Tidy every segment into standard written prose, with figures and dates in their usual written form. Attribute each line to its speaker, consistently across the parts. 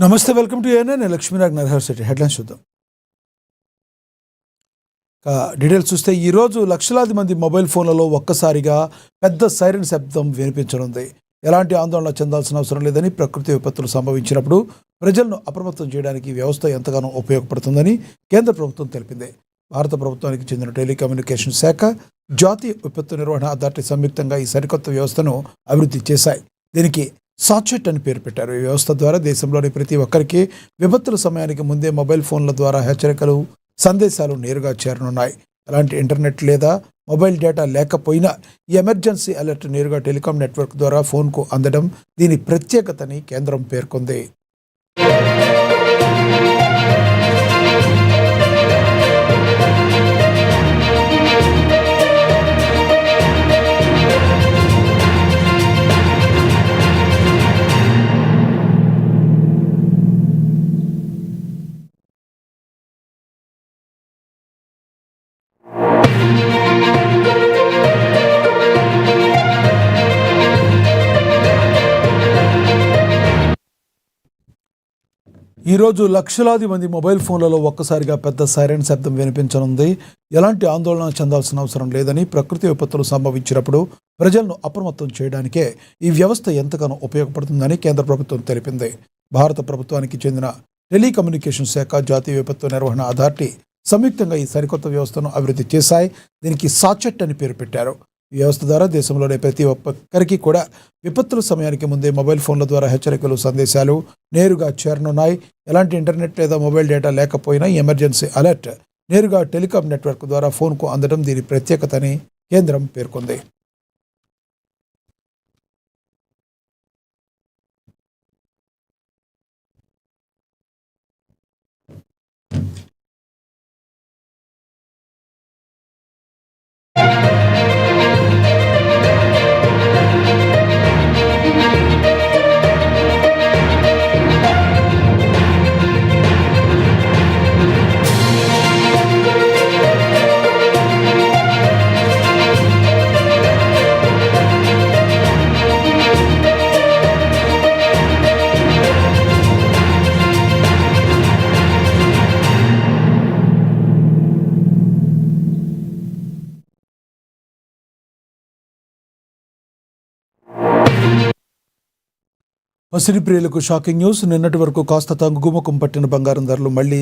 Speaker 1: నమస్తే, welcome to ANN. నేను Lakshminarayana Naraharshetty. Headlines చూద్దాం. డీటెయిల్స్ చూస్తే ఈరోజు లక్షలాది మంది మొబైల్ ఫోన్లలో ఒక్కసారిగా పెద్ద సైరన్ శబ్దం వినిపించనుంది. ఎలాంటి ఆందోళన చెందాల్సిన అవసరం లేదని, ప్రకృతి విపత్తులు సంభవించినప్పుడు ప్రజలను అప్రమత్తం చేయడానికి ఈ వ్యవస్థ ఎంతగానో ఉపయోగపడుతుందని కేంద్ర ప్రభుత్వం తెలిపింది. భారత ప్రభుత్వానికి చెందిన టెలికమ్యూనికేషన్ శాఖ, జాతీయ విపత్తు నిర్వహణ అథారిటీ సంయుక్తంగా ఈ సరికొత్త వ్యవస్థను అభివృద్ధి చేశాయి. దీనికి సాచెట్ అని పేరు పెట్టారు. ఈ వ్యవస్థ ద్వారా దేశంలోని ప్రతి ఒక్కరికి విపత్తుల సమయానికి ముందే మొబైల్ ఫోన్ల ద్వారా హెచ్చరికలు, సందేశాలు నేరుగా చేరనున్నాయి. ఎలాంటి ఇంటర్నెట్ లేదా మొబైల్ డేటా లేకపోయినా ఈ ఎమర్జెన్సీ అలర్ట్ నేరుగా టెలికాం నెట్వర్క్ ద్వారా ఫోన్కు అందడం దీని ప్రత్యేకతని కేంద్రం పేర్కొంది. ఈరోజు లక్షలాది మంది మొబైల్ ఫోన్లలో ఒక్కసారిగా పెద్ద సైరన్ శబ్దం వినిపించనుంది. ఎలాంటి ఆందోళన చెందాల్సిన అవసరం లేదని, ప్రకృతి విపత్తులు సంభవించినప్పుడు ప్రజలను అప్రమత్తం చేయడానికే ఈ వ్యవస్థ ఎంతగానో ఉపయోగపడుతుందని కేంద్ర ప్రభుత్వం తెలిపింది. భారత ప్రభుత్వానికి చెందిన టెలికమ్యూనికేషన్ శాఖ, జాతీయ విపత్తు నిర్వహణ అథారిటీ సంయుక్తంగా ఈ సరికొత్త వ్యవస్థను అభివృద్ధి చేశాయి. దీనికి సాచెట్ అని పేరు పెట్టారు. ఈ వ్యవస్థ ద్వారా దేశంలోని ప్రతి ఒక్కరికి కూడా విపత్తుల సమయానికి ముందే మొబైల్ ఫోన్ల ద్వారా హెచ్చరికలు, సందేశాలు నేరుగా చేరనున్నాయి. ఎలాంటి ఇంటర్నెట్ లేదా మొబైల్ డేటా లేకపోయినా ఎమర్జెన్సీ అలర్ట్ నేరుగా టెలికాం నెట్వర్క్ ద్వారా ఫోన్కు అందడం దీని ప్రత్యేకతని కేంద్రం పేర్కొంది. పసిడి ప్రియులకు షాకింగ్ న్యూస్. నిన్నటి వరకు కాస్త తగ్గుముఖం పట్టిన బంగారం ధరలు మళ్లీ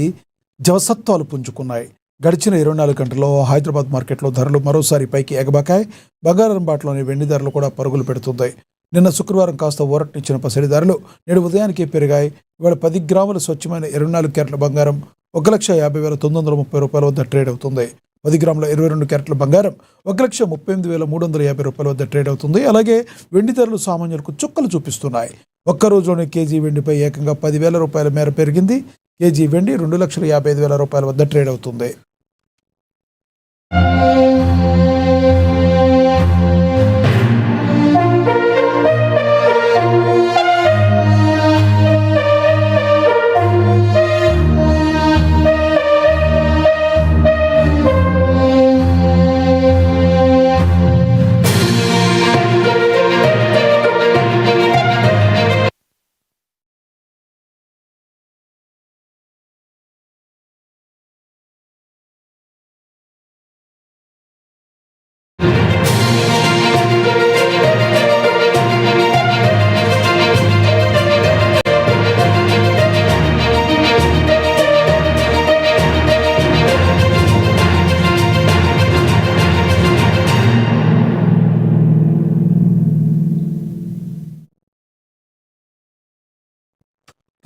Speaker 1: జవసత్వాలు పుంజుకున్నాయి. గడిచిన 24 గంటల్లో హైదరాబాద్ మార్కెట్లో ధరలు మరోసారి పైకి ఎగబాకాయి. బంగారం బాటలోని వెండి ధరలు కూడా పరుగులు పెడుతున్నాయి. నిన్న శుక్రవారం కాస్త ఊరటనిచ్చిన పసిడి ధరలు నేడు ఉదయానికి పెరిగాయి. ఇవాళ 10 గ్రాముల స్వచ్ఛమైన 24 క్యారెట్ల బంగారం 1,50,930 రూపాయల వద్ద ట్రేడ్ అవుతుంది. 10 గ్రాముల 22 క్యారెట్ల బంగారం 1,38,350 రూపాయల వద్ద ట్రేడ్ అవుతుంది. అలాగే వెండి ధరలు సామాన్యులకు చుక్కలు చూపిస్తున్నాయి. ఒక్కరోజులోనే కేజీ వెండిపై ఏకంగా 10,000 రూపాయల మేర పెరిగింది. కేజీ వెండి 2,55,000 రూపాయల వద్ద ట్రేడ్ అవుతుంది.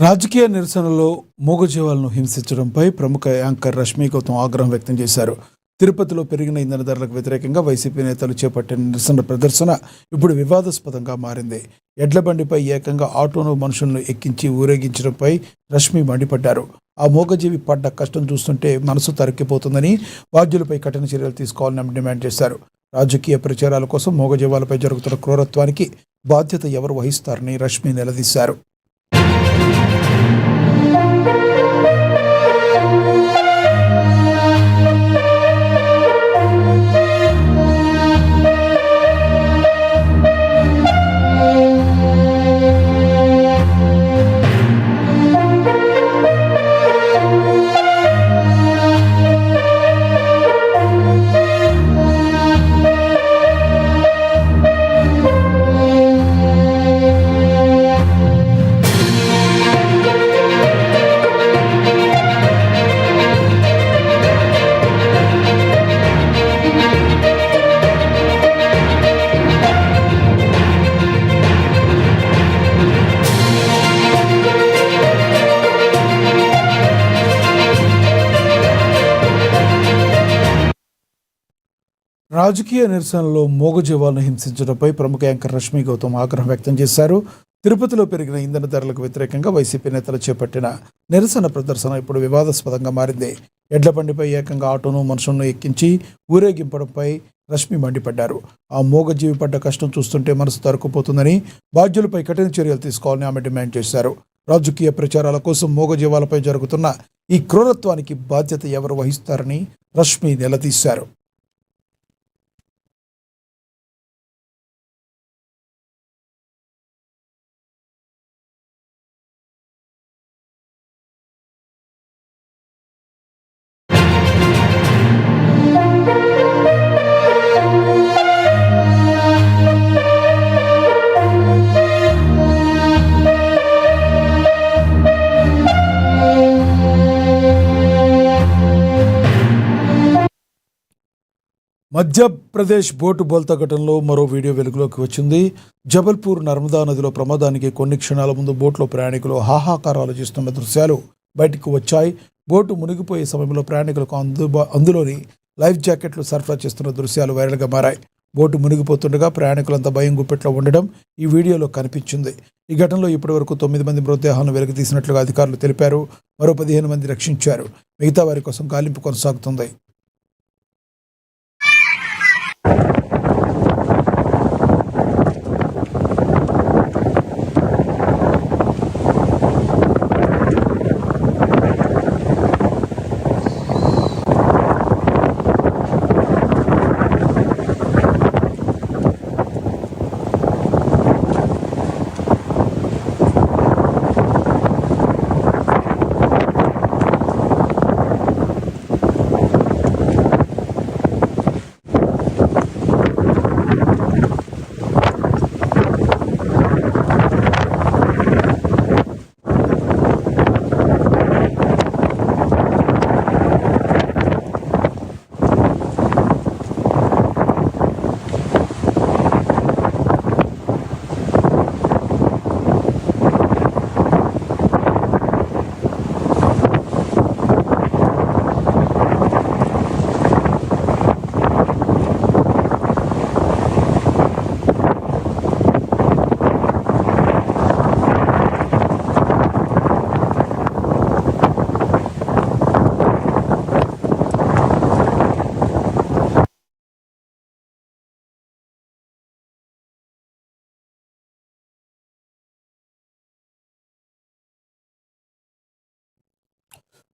Speaker 1: రాజకీయ నిరసనలో మూగజీవాలను హింసించడంపై ప్రముఖ యాంకర్ రష్మి గౌతమ్ ఆగ్రహం వ్యక్తం చేశారు. తిరుపతిలో పెరిగిన ఇంధన ధరలకు వ్యతిరేకంగా వైసీపీ నేతలు చేపట్టిన నిరసన ప్రదర్శన ఇప్పుడు వివాదాస్పదంగా మారింది. ఎడ్ల బండిపై ఏకంగా ఆటోను మనుషులను ఎక్కించి ఊరేగించడంపై రష్మి మండిపడ్డారు. ఆ మూగజీవి పడ్డ కష్టం చూస్తుంటే మనసు తరక్కిపోతుందని, బాధ్యులపై కఠిన చర్యలు తీసుకోవాలని డిమాండ్ చేశారు. రాజకీయ ప్రచారాల కోసం మూగజీవాలపై జరుగుతున్న క్రూరత్వానికి బాధ్యత ఎవరు వహిస్తారని రష్మి నిలదీశారు. రాజకీయ నిరసనలో మూగజీవాలను హింసించడంపై ప్రముఖ యాంకర్ రష్మి గౌతమ్ ఆగ్రహం వ్యక్తం చేశారు. తిరుపతిలో పెరిగిన ఇంధన ధరలకు వ్యతిరేకంగా వైసీపీ నేతలు చేపట్టిన నిరసన ప్రదర్శన ఇప్పుడు వివాదాస్పదంగా మారింది. ఎడ్ల బండిపై ఏకంగా ఆటోను మనుషులను ఎక్కించి ఊరేగింపడంపై రష్మి మండిపడ్డారు. ఆ మూగజీవి పడ్డ కష్టం చూస్తుంటే మనసు తరుక్కుపోతుందని, బాధ్యులపై కఠిన చర్యలు తీసుకోవాలని ఆమె డిమాండ్ చేశారు. రాజకీయ ప్రచారాల కోసం మూగజీవాలపై జరుగుతున్న ఈ క్రూరత్వానికి బాధ్యత ఎవరు వహిస్తారని రష్మి నిలదీశారు. మధ్యప్రదేశ్ బోటు బోల్తా ఘటనలో మరో వీడియో వెలుగులోకి వచ్చింది. జబల్పూర్ నర్మదా నదిలో ప్రమాదానికి కొన్ని క్షణాల ముందు బోట్లో ప్రయాణికులు హాహాకారాలు చేస్తున్న దృశ్యాలు బయటకు వచ్చాయి. బోటు మునిగిపోయే సమయంలో ప్రయాణికులకు అందులోని లైఫ్ జాకెట్లు సరఫరా చేస్తున్న దృశ్యాలు వైరల్గా మారాయి. బోటు మునిగిపోతుండగా ప్రయాణికులంతా భయం గుప్పెట్లో ఉండడం ఈ వీడియోలో కనిపించింది. ఈ ఘటనలో ఇప్పటివరకు 9 మంది మృతదేహాలను వెలికితీసినట్లుగా అధికారులు తెలిపారు. మరో 15 మంది రక్షించారు. మిగతా వారి కోసం గాలింపు కొనసాగుతుంది.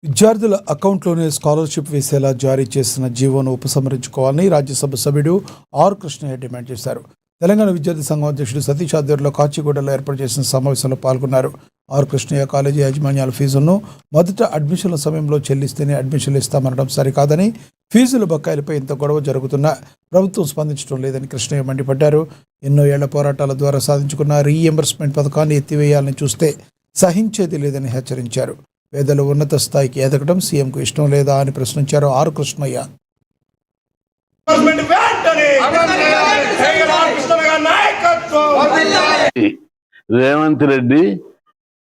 Speaker 1: విద్యార్థుల అకౌంట్లోనే స్కాలర్షిప్ వేసేలా జారీ చేసిన జీవోను ఉపసంహరించుకోవాలని రాజ్యసభ సభ్యుడు ఆర్ కృష్ణయ్య డిమాండ్ చేశారు. తెలంగాణ విద్యార్థి సంఘం అధ్యక్షుడు సతీష్ ఆధ్వర్యంలో కాచిగూడలో ఏర్పాటు చేసిన సమావేశంలో పాల్గొన్నారు. ఆర్ కృష్ణయ్య కాలేజీ యాజమాన్యాల ఫీజులను మొదట అడ్మిషన్ల సమయంలో చెల్లిస్తేనే అడ్మిషన్లు ఇస్తామనడం సరికాదని, ఫీజుల బకాయిలపై ఇంత గొడవ జరుగుతున్నా ప్రభుత్వం స్పందించడం లేదని కృష్ణయ్య మండిపడ్డారు. ఎన్నో ఏళ్ల పోరాటాల ద్వారా సాధించుకున్న రీఎంబర్స్మెంట్ పథకాన్ని ఎత్తివేయాలని చూస్తే సహించేది లేదని హెచ్చరించారు. పేదలు ఉన్నత స్థాయికి ఎదగడం సీఎంకు ఇష్టం లేదా అని ప్రశ్నించారు R Krishnaiah.
Speaker 2: Revanth Reddy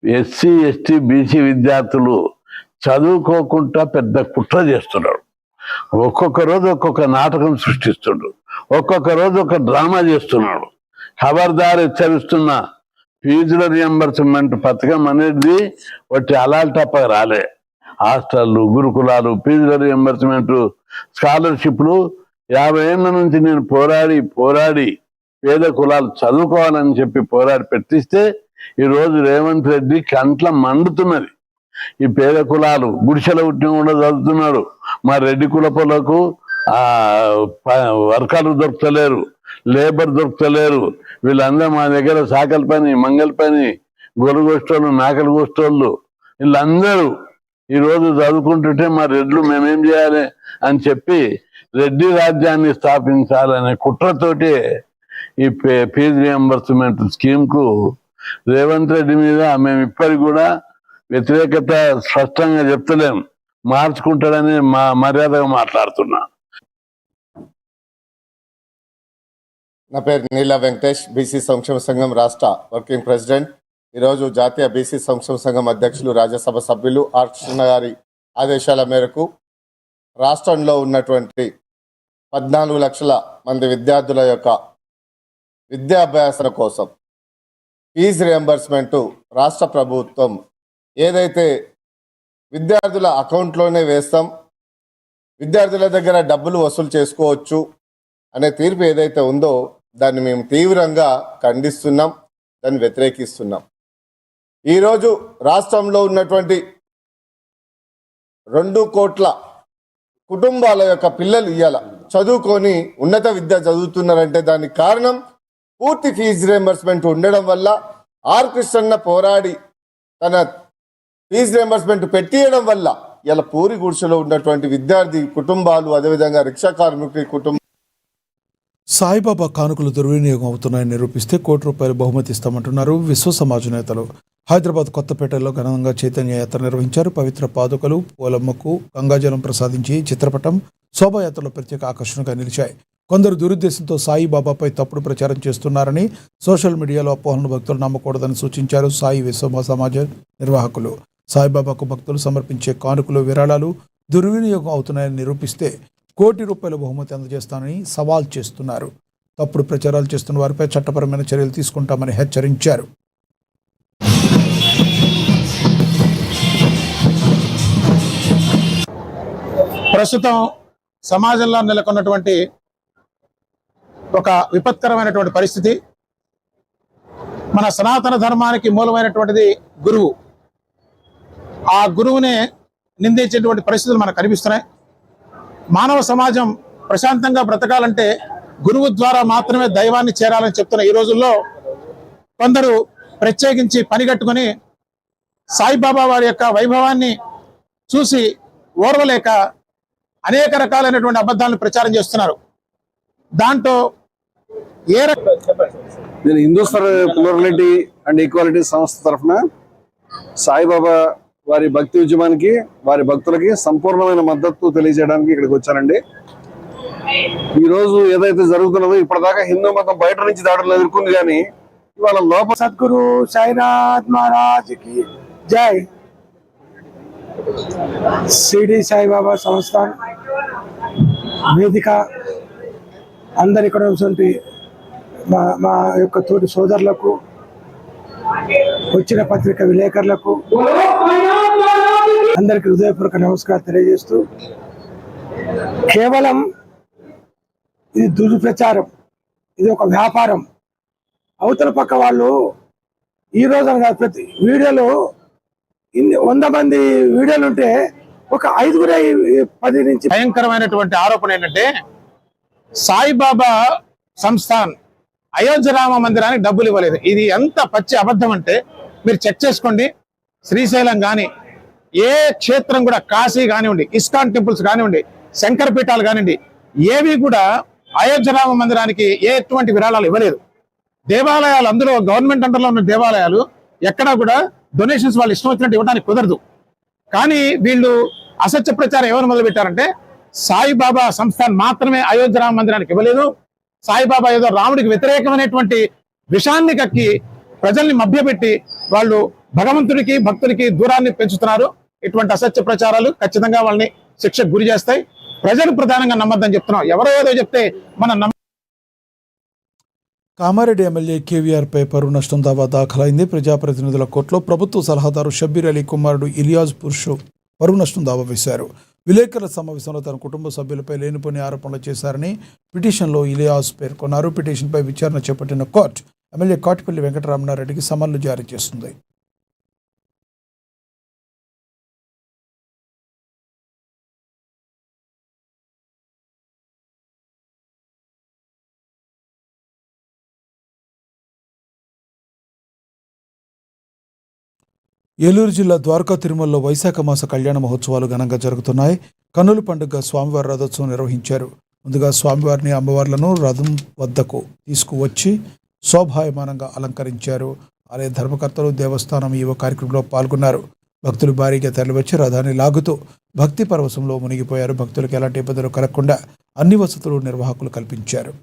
Speaker 2: SC ST BC విద్యార్థులు చదువుకోకుండా పెద్ద కుట్ర చేస్తున్నాడు. ఒక్కొక్క రోజు ఒక్కొక్క నాటకం సృష్టిస్తున్నాడు, ఒక్కొక్క రోజు ఒక డ్రామా చేస్తున్నాడు. ఖబర్దార్ హెచ్చరిస్తున్నా, ఫీజుల రియంబర్స్మెంట్ పథకం అనేది ఒకటి అలాల్టప్ప రాలే. హాస్టళ్ళు, గురుకులాలు, ఫీజుల రియంబర్స్మెంట్, స్కాలర్షిప్లు 50 ఏళ్ళ నుంచి నేను పోరాడి పేద కులాలు చదువుకోవాలని చెప్పి పోరాడి పెట్టిస్తే ఈరోజు రేవంత్ రెడ్డి కంట్ల మండుతున్నది. ఈ పేద కులాలు గుడిసెల ఉట్టిన కూడా చదువుతున్నారు. మా రెడ్డి కులపులకు వర్కర్లు దొరకలేరు, లేబర్ దొరకలేరు. వీళ్ళందరూ మా దగ్గర సాకల పని, మంగళ పని, గొలుగోష్టోళ్ళు, నాకలి గోష్టోళ్ళు వీళ్ళందరూ ఈరోజు చదువుకుంటుంటే మా రెడ్లు మేమేం చేయాలి అని చెప్పి రెడ్డి రాజ్యాన్ని స్థాపించాలనే కుట్రతోటి ఈ ఫీజు రియంబర్స్మెంట్ స్కీమ్కు రేవంత్ రెడ్డి మీద మేము ఇప్పటికి కూడా వ్యతిరేకత స్పష్టంగా చెప్తలేం. మార్చుకుంటాడని మర్యాదగా మాట్లాడుతున్నా.
Speaker 3: నా పేరు నీలా వెంకటేష్, బీసీ సంక్షేమ సంఘం రాష్ట్ర వర్కింగ్ ప్రెసిడెంట్. ఈరోజు జాతీయ బీసీ సంక్షేమ సంఘం అధ్యక్షులు, రాజ్యసభ సభ్యులు ఆర్ కృష్ణ గారి ఆదేశాల మేరకు రాష్ట్రంలో ఉన్నటువంటి 14 లక్షల మంది విద్యార్థుల యొక్క విద్యాభ్యాసన కోసం ఫీజు రియంబర్స్మెంట్ రాష్ట్ర ప్రభుత్వం ఏదైతే విద్యార్థుల అకౌంట్లోనే వేస్తాం, విద్యార్థుల దగ్గర డబ్బులు వసూలు చేసుకోవచ్చు అనే తీర్పు ఏదైతే ఉందో దాన్ని మేము తీవ్రంగా ఖండిస్తున్నాం, దాన్ని వ్యతిరేకిస్తున్నాం. ఈరోజు రాష్ట్రంలో ఉన్నటువంటి 2 కోట్ల కుటుంబాల యొక్క పిల్లలు ఇవాళ చదువుకొని ఉన్నత విద్య చదువుతున్నారంటే దానికి కారణం పూర్తి ఫీజు రియంబర్స్మెంట్ ఉండడం వల్ల. ఆర్ కృష్ణన్న పోరాడి తన ఫీజు రియంబర్స్మెంట్ పెట్టియడం వల్ల ఇలా పూరి గుడిసెలో ఉన్నటువంటి విద్యార్థి కుటుంబాలు, అదేవిధంగా రిక్షా కార్మికుడి కుటుంబం.
Speaker 1: సాయిబాబా కానుకలు దుర్వినియోగం అవుతున్నాయని నిరూపిస్తే ₹1 బహుమతి ఇస్తామంటున్నారు విశ్వ సమాజ నేతలు. హైదరాబాద్ కొత్తపేటలో ఘనంగా చైతన్య యాత్ర నిర్వహించారు. పవిత్ర పాదుకలు, పూలమ్మకు గంగాజలం ప్రసాదించి చిత్రపటం శోభాయాత్రలో ప్రత్యేక ఆకర్షణగా నిలిచాయి. కొందరు దురుద్దేశంతో సాయిబాబాపై తప్పుడు ప్రచారం చేస్తున్నారని, సోషల్ మీడియాలో అపోహలను భక్తులు నమ్మకూడదని సూచించారు సాయి విశ్వ సమాజ నిర్వాహకులు. సాయిబాబాకు భక్తులు సమర్పించే కానుకలు, విరాళాలు దుర్వినియోగం అవుతున్నాయని నిరూపిస్తే ₹1 బహుమతి అందజేస్తానని సవాల్ చేస్తున్నారు. తప్పుడు ప్రచారాలు చేస్తున్న వారిపై చట్టపరమైన చర్యలు తీసుకుంటామని హెచ్చరించారు.
Speaker 4: ప్రస్తుతం సమాజంలో నెలకొన్నటువంటి ఒక విపత్కరమైనటువంటి పరిస్థితి. మన సనాతన ధర్మానికి మూలమైనటువంటిది గురువు. ఆ గురువునే నిందించేటువంటి పరిస్థితులు మనకు కనిపిస్తున్నాయి. మానవ సమాజం ప్రశాంతంగా బ్రతకాలంటే గురువు ద్వారా మాత్రమే దైవాన్ని చేరాలని చెప్తున్న ఈ రోజుల్లో కొందరు ప్రత్యేకించి పనిగట్టుకొని సాయిబాబా వారి యొక్క వైభవాన్ని చూసి ఓర్వలేక అనేక రకాలైనటువంటి అబద్ధాలను ప్రచారం చేస్తున్నారు. దాంట్లో
Speaker 5: నేను హిందూ ప్లూరలిటీ అండ్ ఈక్వాలిటీ సంస్థ తరఫున సాయిబాబా వారి భక్తి ఉద్యమానికి, వారి భక్తులకి సంపూర్ణమైన మద్దతు తెలియజేయడానికి ఇక్కడికి వచ్చానండి. ఈ రోజు ఏదైతే జరుగుతున్నదో ఇప్పటిదాకా హిందూ మతం బయట నుంచి దాడులు ఎదుర్కొంది, కానీ ఇవాళ లోపల
Speaker 6: సద్గురు సాయినాథ్ మహారాజ్ కి జై. షిరిడి సాయిబాబా సంస్థాన్ వేదిక అందరి ఇక్కడ ఉన్నటువంటి మా యొక్క తోటి సోదరులకు, వచ్చిన పత్రిక విలేకరులకు అందరికి హృదయపూర్వక నమస్కారం తెలియజేస్తూ, కేవలం ఇది దుష్ప్రచారం, ఇది ఒక వ్యాపారం. అవతల పక్క వాళ్ళు ఈ రోజు ప్రతి వీడియోలో 100 మంది వీడియోలు ఉంటే ఒక 5-10 నుంచి.
Speaker 4: భయంకరమైనటువంటి ఆరోపణ ఏంటంటే సాయిబాబా సంస్థాన్ అయోధ్య రామ మందిరానికి డబ్బులు ఇవ్వలేదు. ఇది ఎంత పచ్చి అబద్ధం అంటే మీరు చెక్ చేసుకోండి. శ్రీశైలం కానీ, ఏ క్షేత్రం కూడా, కాశీ కానివ్వండి, ఇస్కాన్ టెంపుల్స్ కానివ్వండి, శంకర పీఠాలు కానివ్వండి, ఏవి కూడా అయోధ్య రామ మందిరానికి ఎటువంటి విరాళాలు ఇవ్వలేదు. దేవాలయాలు, అందులో గవర్నమెంట్ అండర్లో ఉన్న దేవాలయాలు ఎక్కడా కూడా డొనేషన్స్ వాళ్ళు ఇష్టం వచ్చినట్టు ఇవ్వడానికి కుదరదు. కానీ వీళ్ళు అసత్య ప్రచారం ఎవరు మొదలు పెట్టారంటే సాయిబాబా సంస్థాన్ మాత్రమే అయోధ్య రామ మందిరానికి ఇవ్వలేదు, సాయిబాబా ఏదో రాముడికి వ్యతిరేకమైనటువంటి విషయాన్ని కక్కి ప్రజల్ని మభ్యపెట్టి వాళ్ళు భగవంతుడికి భక్తుడికి దూరాన్ని పెంచుతున్నారు. ఇటువంటి అసత్య ప్రచారాలు ఖచ్చితంగా వాళ్ళని శిక్షకు గురి చేస్తాయి. ప్రజలు ప్రధానంగా నమ్మద్దని చెప్తున్నాం. ఎవరో ఏదో చెప్తే మనం
Speaker 1: కామారెడ్డి ఎమ్మెల్యే కేవీఆర్పై పరువు నష్టం దావా దాఖలైంది. ప్రజాప్రతినిధుల కోర్టులో ప్రభుత్వ సలహాదారు షబ్బీర్ అలీ కుమారుడు ఇలియాజ్ పురుషు పరువు నష్టం దావా వేశారు. విలేకరుల సమావేశంలో తన కుటుంబ సభ్యులపై లేనిపోని ఆరోపణలు చేశారని పిటిషన్లో ఇలియాజ్ పేర్కొన్నారు. పిటిషన్పై విచారణ చేపట్టిన కోర్టు ఎమ్మెల్యే కాటిపల్లి వెంకటరమణారెడ్డికి సమన్లు జారీ చేస్తుంది. ఏలూరు జిల్లా ద్వారకా తిరుమలలో వైశాఖ మాస కళ్యాణ మహోత్సవాలు ఘనంగా జరుగుతున్నాయి. కన్నుల పండుగ స్వామివారి రథోత్సవం నిర్వహించారు. ముందుగా స్వామివారిని, అమ్మవార్లను రథం వద్దకు తీసుకువచ్చి శోభాయమానంగా అలంకరించారు. ఆలయ ధర్మకర్తలు, దేవస్థానం ఈవో కార్యక్రమంలో పాల్గొన్నారు. భక్తులు భారీగా తరలివచ్చి రథాన్ని లాగుతూ భక్తి పరవశంలో మునిగిపోయారు. భక్తులకు ఎలాంటి ఇబ్బందులు కలగకుండా అన్ని వసతులు నిర్వాహకులు కల్పించారు.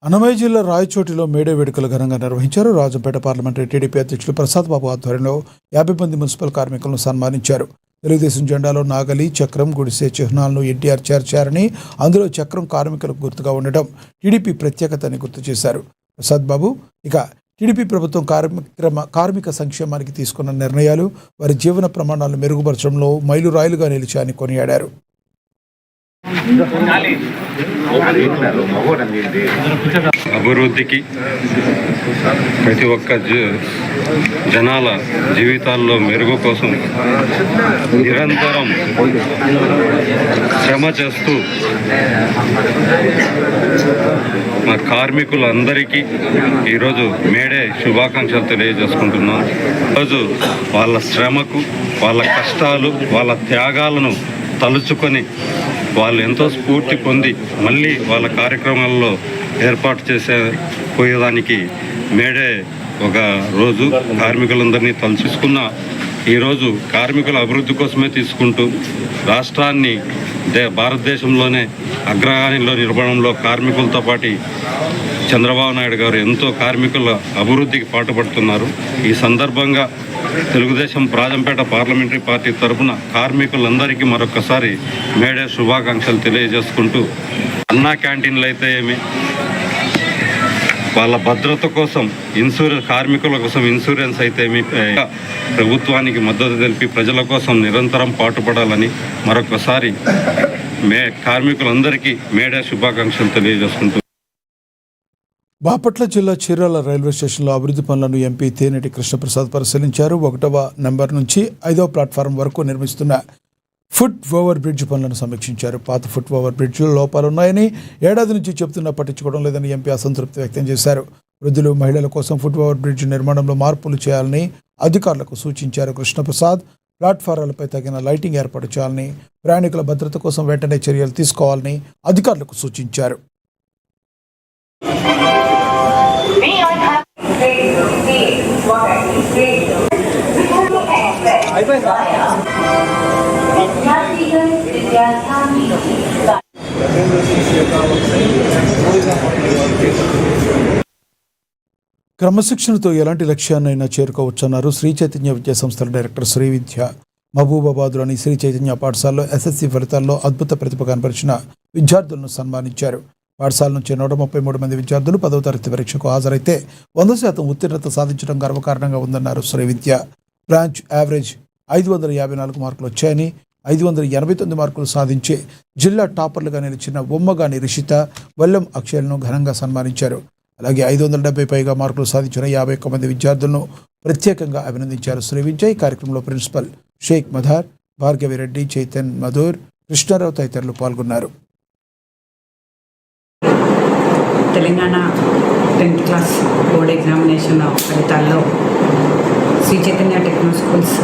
Speaker 1: అన్నమయ్య జిల్లా రాయచోటిలో మేడే వేడుకలు ఘనంగా నిర్వహించారు. రాజంపేట పార్లమెంటరీ టీడీపీ అధ్యక్షులు ప్రసాద్ బాబు ఆధ్వర్యంలో 50 మంది మున్సిపల్ కార్మికులను సన్మానించారు. తెలుగుదేశం జెండాలో నాగలి, చక్రం, గుడిసే చిహ్నాలను ఎన్టీఆర్ చేర్చారని, అందులో చక్రం కార్మికులకు గుర్తుగా ఉండటం టీడీపీ ప్రత్యేకత అని గుర్తు చేశారు ప్రసాద్ బాబు. ఇక టీడీపీ ప్రభుత్వం కార్మిక సంక్షేమానికి తీసుకున్న నిర్ణయాలు వారి జీవన ప్రమాణాలను మెరుగుపరచడంలో మైలురాయిలుగా నిలిచాయని కొనియాడారు.
Speaker 7: అభివృద్ధికి ప్రతి ఒక్క జనాల జీవితాల్లో మెరుగు కోసం నిరంతరం శ్రమ చేస్తూ మా కార్మికులందరికీ ఈరోజు మేడే శుభాకాంక్షలు తెలియజేసుకుంటున్నాం. ఈరోజు వాళ్ళ శ్రమకు, వాళ్ళ కష్టాలు, వాళ్ళ త్యాగాలను తలుచుకొని వాళ్ళు ఎంతో స్ఫూర్తి పొంది మళ్ళీ వాళ్ళ కార్యక్రమాల్లో ఏర్పాటు పోయేదానికి మేడే ఒక రోజు కార్మికులందరినీ తలుచుకున్న ఈరోజు కార్మికుల అభివృద్ధి కోసమే తీసుకుంటూ రాష్ట్రాన్ని భారతదేశంలోనే అగ్రగానిలో నిలబడంలో కార్మికులతో పాటు చంద్రబాబు నాయుడు గారు ఎంతో కార్మికుల అభివృద్ధికి పాటుపడుతున్నారు. ఈ సందర్భంగా తెలుగుదేశం రాజంపేట పార్లమెంటరీ పార్టీ తరఫున కార్మికులందరికీ మరొకసారి మేడే శుభాకాంక్షలు తెలియజేసుకుంటూ, అన్నా క్యాంటీన్లు అయితే ఏమి, వాళ్ళ భద్రత కోసం కార్మికుల కోసం ఇన్సూరెన్స్ అయితే ఏమి, ప్రభుత్వానికి మద్దతు తెలిపి ప్రజల కోసం నిరంతరం పాటుపడాలని మరొకసారి కార్మికులందరికీ మేడే శుభాకాంక్షలు తెలియజేసుకుంటూ.
Speaker 1: బాపట్ల జిల్లా చీరాల రైల్వే స్టేషన్లో అభివృద్ధి పనులను ఎంపీ తేనెటి కృష్ణప్రసాద్ పరిశీలించారు. 1వ నెంబర్ నుంచి 5వ ప్లాట్ఫారం వరకు నిర్మిస్తున్న ఫుట్ ఓవర్ బ్రిడ్జ్ పనులను సమీక్షించారు. పాత ఫుట్ ఓవర్ బ్రిడ్జ్లో లోపాలున్నాయని, ఏడాది నుంచి చెబుతున్నా పట్టించుకోవడం లేదని ఎంపీ అసంతృప్తి వ్యక్తం చేశారు. వృద్ధులు, మహిళల కోసం ఫుట్ ఓవర్ బ్రిడ్జ్ నిర్మాణంలో మార్పులు చేయాలని అధికారులకు సూచించారు కృష్ణప్రసాద్. ప్లాట్ఫారాలపై తగిన లైటింగ్ ఏర్పాటు చేయాలని, ప్రయాణికుల భద్రత కోసం వెంటనే చర్యలు తీసుకోవాలని అధికారులకు సూచించారు. క్రమశిక్షణతో ఎలాంటి లక్ష్యాన్నైనా చేరుకోవచ్చన్నారు శ్రీ చైతన్య విద్యా సంస్థల డైరెక్టర్ శ్రీ విద్య. మహబూబాబాద్లోని శ్రీ చైతన్య పాఠశాలలో ఎస్ఎస్సి ఫలితాల్లో అద్భుత ప్రతిభ కనపరిచిన విద్యార్థులను సన్మానించారు. పాఠశాల నుంచి 133 మంది విద్యార్థులు 10వ తరగతి పరీక్షకు హాజరైతే 100% ఉత్తీర్ణత సాధించడం గర్వకారణంగా ఉందన్నారు శ్రీ విద్య. బ్రాంచ్ యావరేజ్ 554 మార్కులు వచ్చాయని, 589 మార్కులు సాధించి జిల్లా టాపర్లుగా నిలిచిన బొమ్మగాని రిషిత, వల్లం అక్షయలను ఘనంగా సన్మానించారు. అలాగే 570 పైగా మార్కులు సాధించిన 51 మంది విద్యార్థులను ప్రత్యేకంగా అభినందించారు శ్రీ విద్య. ఈ కార్యక్రమంలో ప్రిన్సిపల్ షేక్ మధార్, భార్గవిరెడ్డి, చైతన్ మధూర్, కృష్ణారావు తదితరులు పాల్గొన్నారు.
Speaker 8: Telangana 10th class board examination ఫలితాల్లో శ్రీ చైతన్య టెక్నో స్కూల్స్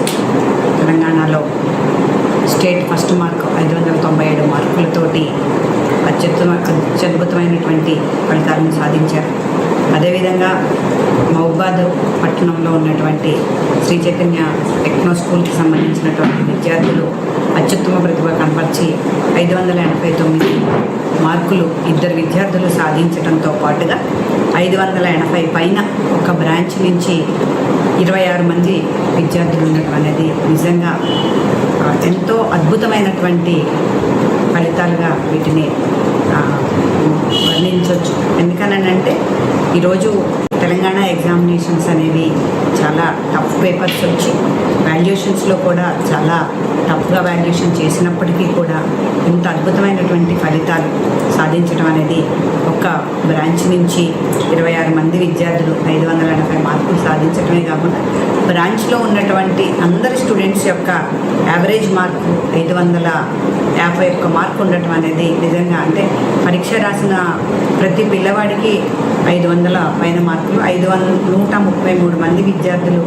Speaker 8: తెలంగాణలో స్టేట్ ఫస్ట్ మార్క్ 597 మార్కులతోటి అత్యద్భుతమైనటువంటి ఫలితాలను సాధించారు. అదేవిధంగా మహబూబాద్ పట్టణంలో ఉన్నటువంటి శ్రీ చైతన్య టెక్నో స్కూల్కి సంబంధించినటువంటి విద్యార్థులు అత్యుత్తమ ప్రతిభ కనపరిచి 589 మార్కులు 2 విద్యార్థులు సాధించడంతో పాటుగా 580 పైన ఒక బ్రాంచ్ నుంచి 26 మంది విద్యార్థులు ఉండటం అనేది నిజంగా ఎంతో అద్భుతమైనటువంటి ఫలితాలుగా వీటిని వర్ణించవచ్చు. ఎందుకనంటే ఈరోజు తెలంగాణ ఎగ్జామినేషన్స్ అనేవి చాలా టఫ్ పేపర్స్ వచ్చి వాల్యుయేషన్స్లో కూడా చాలా టఫ్గా వాల్యుయేషన్ చేసినప్పటికీ కూడా ఇంత అద్భుతమైనటువంటి ఫలితాలు సాధించడం అనేది ఒక బ్రాంచ్ నుంచి 26 మంది విద్యార్థులు 580 మార్కులు సాధించడమే కాకుండా బ్రాంచ్లో ఉన్నటువంటి అందరి స్టూడెంట్స్ యొక్క యావరేజ్ మార్కు 551 మార్కు ఉండటం అనేది నిజంగా అంటే పరీక్ష రాసిన ప్రతి పిల్లవాడికి 500 పైన మార్కులు 133 మంది విద్యార్థులు